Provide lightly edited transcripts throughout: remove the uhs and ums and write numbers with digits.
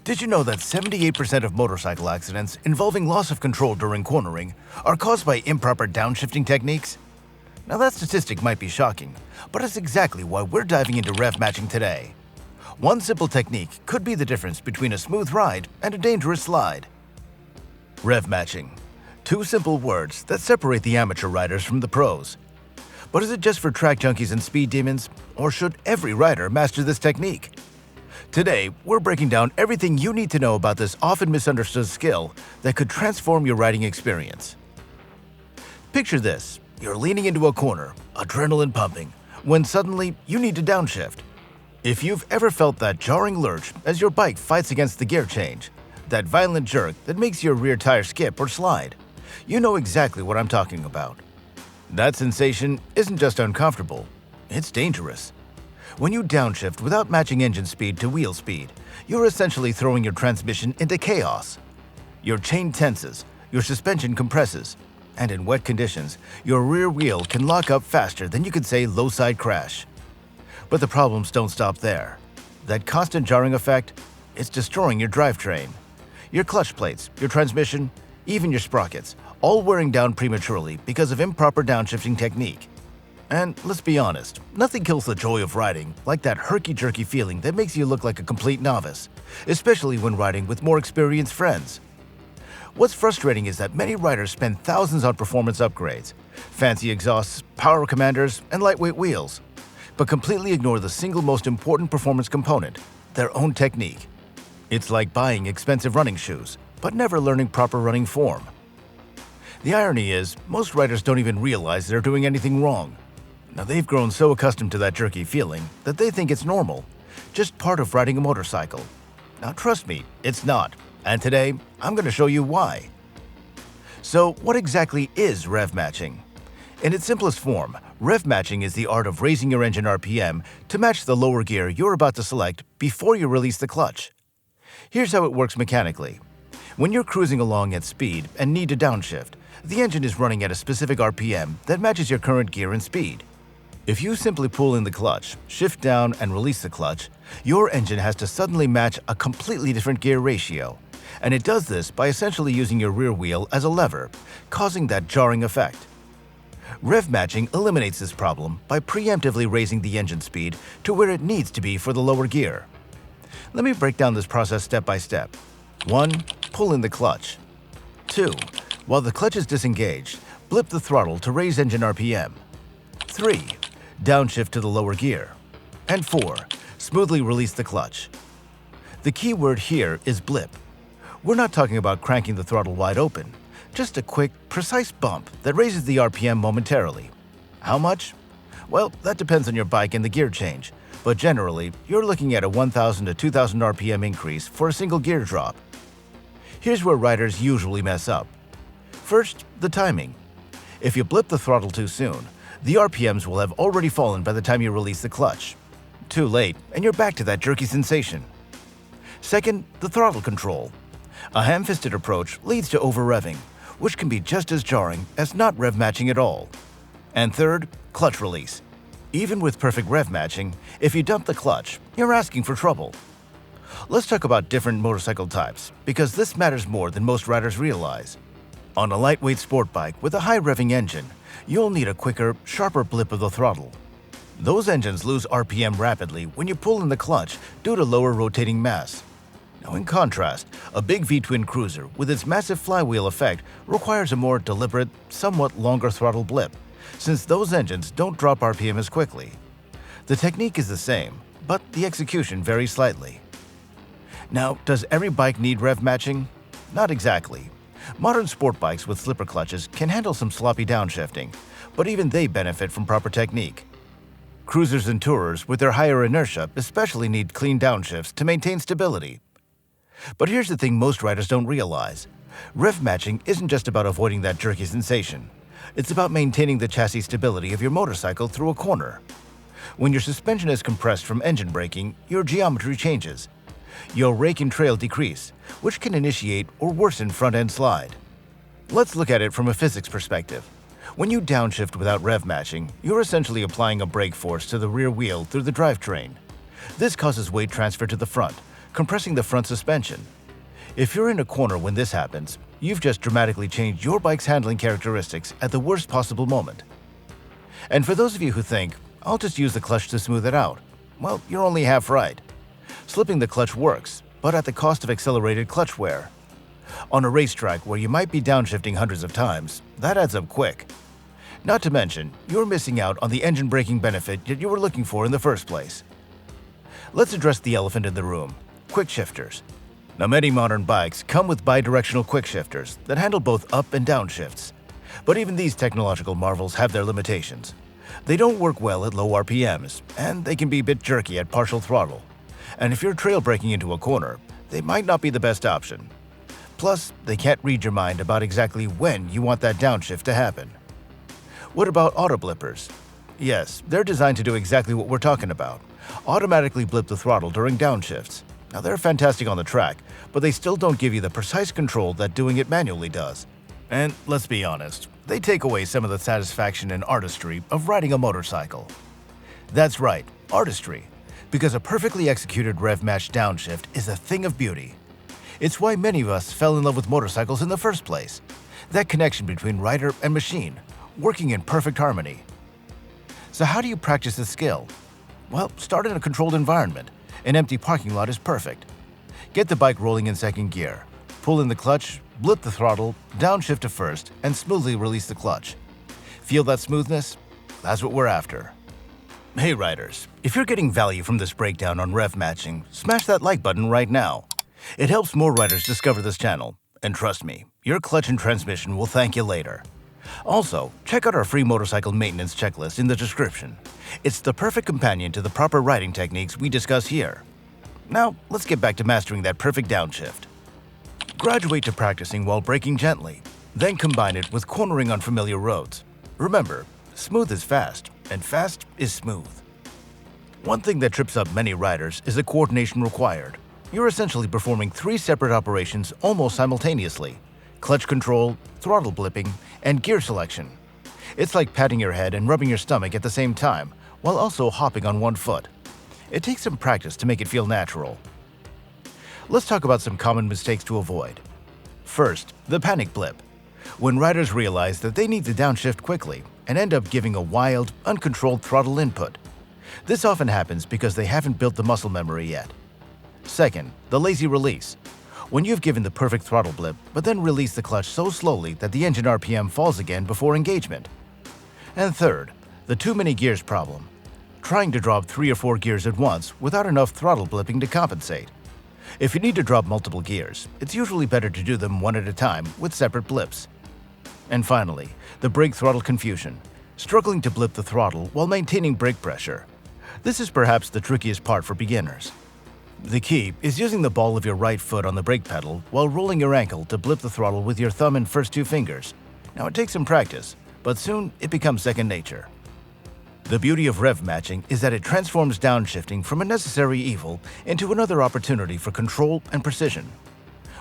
Did you know that 78% of motorcycle accidents involving loss of control during cornering are caused by improper downshifting techniques? Now that statistic might be shocking, but it's exactly why we're diving into rev matching today. One simple technique could be the difference between a smooth ride and a dangerous slide. Rev matching. Two simple words that separate the amateur riders from the pros. But is it just for track junkies and speed demons, or should every rider master this technique? Today, we're breaking down everything you need to know about this often misunderstood skill that could transform your riding experience. Picture this: you're leaning into a corner, adrenaline pumping, when suddenly you need to downshift. If you've ever felt that jarring lurch as your bike fights against the gear change, that violent jerk that makes your rear tire skip or slide, you know exactly what I'm talking about. That sensation isn't just uncomfortable, it's dangerous. When you downshift without matching engine speed to wheel speed, you're essentially throwing your transmission into chaos. Your chain tenses, your suspension compresses, and in wet conditions, your rear wheel can lock up faster than you could say low side crash. But the problems don't stop there. That constant jarring effect is destroying your drivetrain. Your clutch plates, your transmission, even your sprockets, all wearing down prematurely because of improper downshifting technique. And let's be honest, nothing kills the joy of riding like that herky-jerky feeling that makes you look like a complete novice, especially when riding with more experienced friends. What's frustrating is that many riders spend thousands on performance upgrades, fancy exhausts, power commanders, and lightweight wheels, but completely ignore the single most important performance component, their own technique. It's like buying expensive running shoes, but never learning proper running form. The irony is, most riders don't even realize they're doing anything wrong. Now they've grown so accustomed to that jerky feeling that they think it's normal, just part of riding a motorcycle. Now trust me, it's not, and today I'm going to show you why. So what exactly is rev matching? In its simplest form, rev matching is the art of raising your engine RPM to match the lower gear you're about to select before you release the clutch. Here's how it works mechanically. When you're cruising along at speed and need to downshift, the engine is running at a specific RPM that matches your current gear and speed. If you simply pull in the clutch, shift down, and release the clutch, your engine has to suddenly match a completely different gear ratio. And it does this by essentially using your rear wheel as a lever, causing that jarring effect. Rev matching eliminates this problem by preemptively raising the engine speed to where it needs to be for the lower gear. Let me break down this process step by step. 1. Pull in the clutch. 2. While the clutch is disengaged, blip the throttle to raise engine RPM. 3. Downshift to the lower gear. And 4. Smoothly release the clutch. The key word here is blip. We're not talking about cranking the throttle wide open, just a quick, precise bump that raises the RPM momentarily. How much? Well, that depends on your bike and the gear change, but generally, you're looking at a 1,000 to 2,000 RPM increase for a single gear drop. Here's where riders usually mess up. First, the timing. If you blip the throttle too soon, the RPMs will have already fallen by the time you release the clutch. Too late, and you're back to that jerky sensation. Second, the throttle control. A ham-fisted approach leads to over-revving, which can be just as jarring as not rev matching at all. And third, clutch release. Even with perfect rev matching, if you dump the clutch, you're asking for trouble. Let's talk about different motorcycle types, because this matters more than most riders realize. On a lightweight sport bike with a high revving engine, you'll need a quicker, sharper blip of the throttle. Those engines lose RPM rapidly when you pull in the clutch due to lower rotating mass. Now in contrast, a big V-twin cruiser with its massive flywheel effect requires a more deliberate, somewhat longer throttle blip, since those engines don't drop RPM as quickly. The technique is the same, but the execution varies slightly. Now, does every bike need rev matching? Not exactly. Modern sport bikes with slipper clutches can handle some sloppy downshifting, but even they benefit from proper technique. Cruisers and tourers with their higher inertia especially need clean downshifts to maintain stability. But here's the thing most riders don't realize. Rev matching isn't just about avoiding that jerky sensation. It's about maintaining the chassis stability of your motorcycle through a corner. When your suspension is compressed from engine braking, your geometry changes. Your rake and trail decrease, which can initiate or worsen front-end slide. Let's look at it from a physics perspective. When you downshift without rev matching, you're essentially applying a brake force to the rear wheel through the drivetrain. This causes weight transfer to the front, compressing the front suspension. If you're in a corner when this happens, you've just dramatically changed your bike's handling characteristics at the worst possible moment. And for those of you who think, I'll just use the clutch to smooth it out, well, you're only half right. Slipping the clutch works, but at the cost of accelerated clutch wear. On a racetrack where you might be downshifting hundreds of times, that adds up quick. Not to mention, you're missing out on the engine braking benefit that you were looking for in the first place. Let's address the elephant in the room: quick shifters. Now, many modern bikes come with bidirectional quick shifters that handle both up and down shifts. But even these technological marvels have their limitations. They don't work well at low RPMs, and they can be a bit jerky at partial throttle. And if you're trail braking into a corner, they might not be the best option. Plus, they can't read your mind about exactly when you want that downshift to happen. What about auto blippers? Yes, they're designed to do exactly what we're talking about: automatically blip the throttle during downshifts. Now, they're fantastic on the track, but they still don't give you the precise control that doing it manually does. And let's be honest, they take away some of the satisfaction and artistry of riding a motorcycle. That's right, artistry, because a perfectly executed rev-match downshift is a thing of beauty. It's why many of us fell in love with motorcycles in the first place. That connection between rider and machine, working in perfect harmony. So how do you practice this skill? Well, start in a controlled environment. An empty parking lot is perfect. Get the bike rolling in second gear. Pull in the clutch, blip the throttle, downshift to first, and smoothly release the clutch. Feel that smoothness? That's what we're after. Hey riders, if you're getting value from this breakdown on rev matching, smash that like button right now. It helps more riders discover this channel, and trust me, your clutch and transmission will thank you later. Also, check out our free motorcycle maintenance checklist in the description. It's the perfect companion to the proper riding techniques we discuss here. Now, let's get back to mastering that perfect downshift. Graduate to practicing while braking gently, then combine it with cornering on familiar roads. Remember, smooth is fast, and fast is smooth. One thing that trips up many riders is the coordination required. You're essentially performing 3 separate operations almost simultaneously: clutch control, throttle blipping, and gear selection. It's like patting your head and rubbing your stomach at the same time, while also hopping on one foot. It takes some practice to make it feel natural. Let's talk about some common mistakes to avoid. First, the panic blip. When riders realize that they need to downshift quickly and end up giving a wild, uncontrolled throttle input. This often happens because they haven't built the muscle memory yet. Second, the lazy release. When you've given the perfect throttle blip, but then release the clutch so slowly that the engine RPM falls again before engagement. And third, the too many gears problem. Trying to drop 3 or 4 gears at once without enough throttle blipping to compensate. If you need to drop multiple gears, it's usually better to do them one at a time with separate blips. And finally, the brake throttle confusion. Struggling to blip the throttle while maintaining brake pressure. This is perhaps the trickiest part for beginners. The key is using the ball of your right foot on the brake pedal while rolling your ankle to blip the throttle with your thumb and first 2 fingers. Now, it takes some practice, but soon it becomes second nature. The beauty of rev matching is that it transforms downshifting from a necessary evil into another opportunity for control and precision.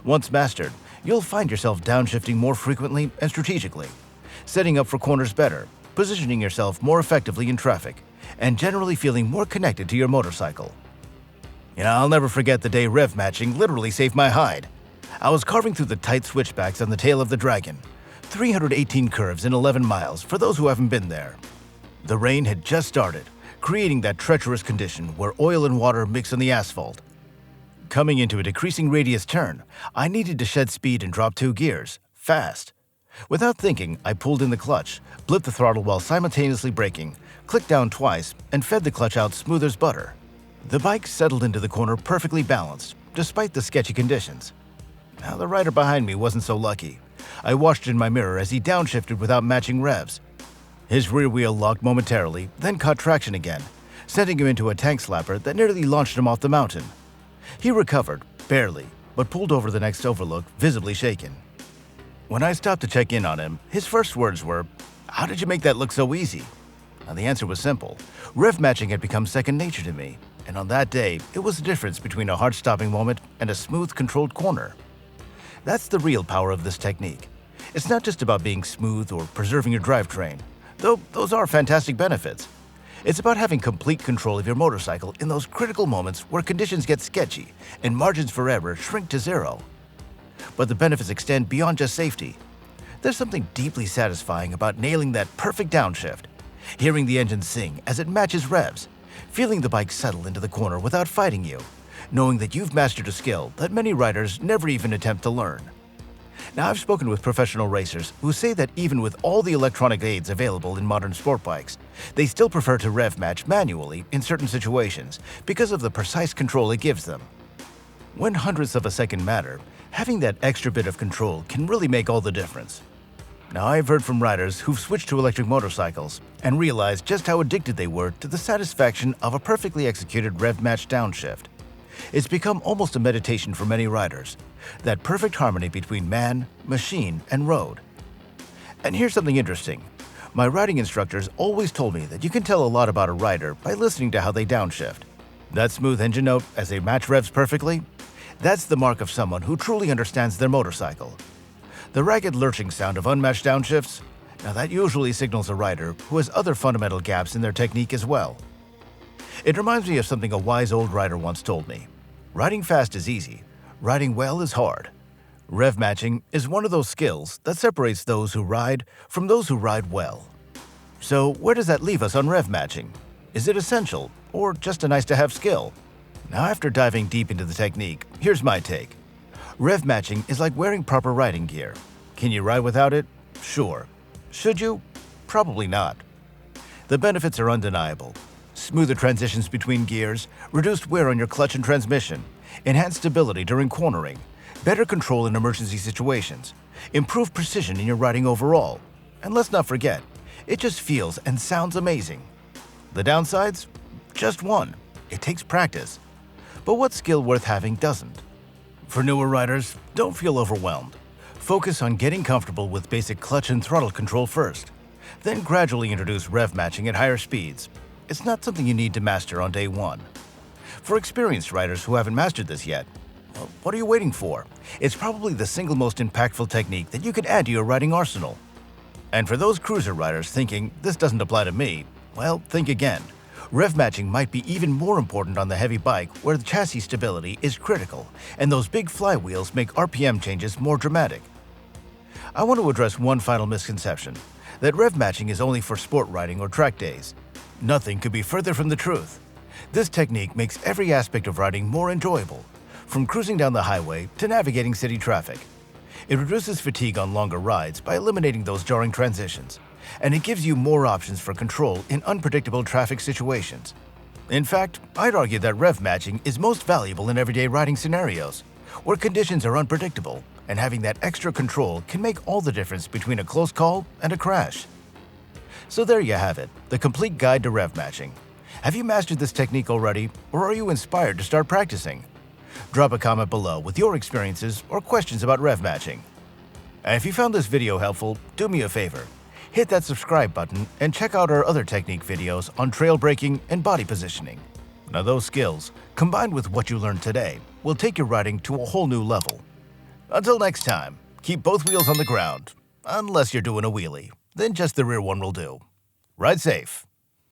Once mastered, you'll find yourself downshifting more frequently and strategically, setting up for corners better, positioning yourself more effectively in traffic, and generally feeling more connected to your motorcycle. I'll never forget the day rev matching literally saved my hide. I was carving through the tight switchbacks on the tail of the Dragon. 318 curves in 11 miles for those who haven't been there. The rain had just started, creating that treacherous condition where oil and water mix on the asphalt. Coming into a decreasing radius turn, I needed to shed speed and drop 2 gears, fast. Without thinking, I pulled in the clutch, blipped the throttle while simultaneously braking, clicked down twice, and fed the clutch out smooth as butter. The bike settled into the corner perfectly balanced, despite the sketchy conditions. Now, the rider behind me wasn't so lucky. I watched in my mirror as he downshifted without matching revs. His rear wheel locked momentarily, then caught traction again, sending him into a tank slapper that nearly launched him off the mountain. He recovered, barely, but pulled over the next overlook, visibly shaken. When I stopped to check in on him, his first words were, "How did you make that look so easy?" Now, the answer was simple. Rev matching had become second nature to me. And on that day, it was the difference between a hard-stopping moment and a smooth, controlled corner. That's the real power of this technique. It's not just about being smooth or preserving your drivetrain, though those are fantastic benefits. It's about having complete control of your motorcycle in those critical moments where conditions get sketchy and margins for error shrink to zero. But the benefits extend beyond just safety. There's something deeply satisfying about nailing that perfect downshift, hearing the engine sing as it matches revs, feeling the bike settle into the corner without fighting you, knowing that you've mastered a skill that many riders never even attempt to learn. Now, I've spoken with professional racers who say that even with all the electronic aids available in modern sport bikes, they still prefer to rev match manually in certain situations because of the precise control it gives them. When hundredths of a second matter, having that extra bit of control can really make all the difference. Now, I've heard from riders who've switched to electric motorcycles and realized just how addicted they were to the satisfaction of a perfectly executed rev match downshift. It's become almost a meditation for many riders, that perfect harmony between man, machine, and road. And here's something interesting. My riding instructors always told me that you can tell a lot about a rider by listening to how they downshift. That smooth engine note as they match revs perfectly, that's the mark of someone who truly understands their motorcycle. The ragged lurching sound of unmatched downshifts, now that usually signals a rider who has other fundamental gaps in their technique as well. It reminds me of something a wise old rider once told me. Riding fast is easy, riding well is hard. Rev matching is one of those skills that separates those who ride from those who ride well. So where does that leave us on rev matching? Is it essential or just a nice-to-have skill? Now, after diving deep into the technique, here's my take. Rev matching is like wearing proper riding gear. Can you ride without it? Sure. Should you? Probably not. The benefits are undeniable. Smoother transitions between gears, reduced wear on your clutch and transmission, enhanced stability during cornering, better control in emergency situations, improved precision in your riding overall, and let's not forget, it just feels and sounds amazing. The downsides? Just one. It takes practice. But what skill worth having doesn't? For newer riders, don't feel overwhelmed. Focus on getting comfortable with basic clutch and throttle control first. Then gradually introduce rev matching at higher speeds. It's not something you need to master on day one. For experienced riders who haven't mastered this yet, well, what are you waiting for? It's probably the single most impactful technique that you can add to your riding arsenal. And for those cruiser riders thinking this doesn't apply to me, well, think again. Rev matching might be even more important on the heavy bike where the chassis stability is critical and those big flywheels make RPM changes more dramatic. I want to address one final misconception, that rev matching is only for sport riding or track days. Nothing could be further from the truth. This technique makes every aspect of riding more enjoyable, from cruising down the highway to navigating city traffic. It reduces fatigue on longer rides by eliminating those jarring transitions, and it gives you more options for control in unpredictable traffic situations. In fact, I'd argue that rev matching is most valuable in everyday riding scenarios, where conditions are unpredictable, and having that extra control can make all the difference between a close call and a crash. So there you have it, the complete guide to rev matching. Have you mastered this technique already, or are you inspired to start practicing? Drop a comment below with your experiences or questions about rev matching. And if you found this video helpful, do me a favor. Hit that subscribe button and check out our other technique videos on trail braking and body positioning. Now those skills, combined with what you learned today, will take your riding to a whole new level. Until next time, keep both wheels on the ground. Unless you're doing a wheelie, then just the rear one will do. Ride safe.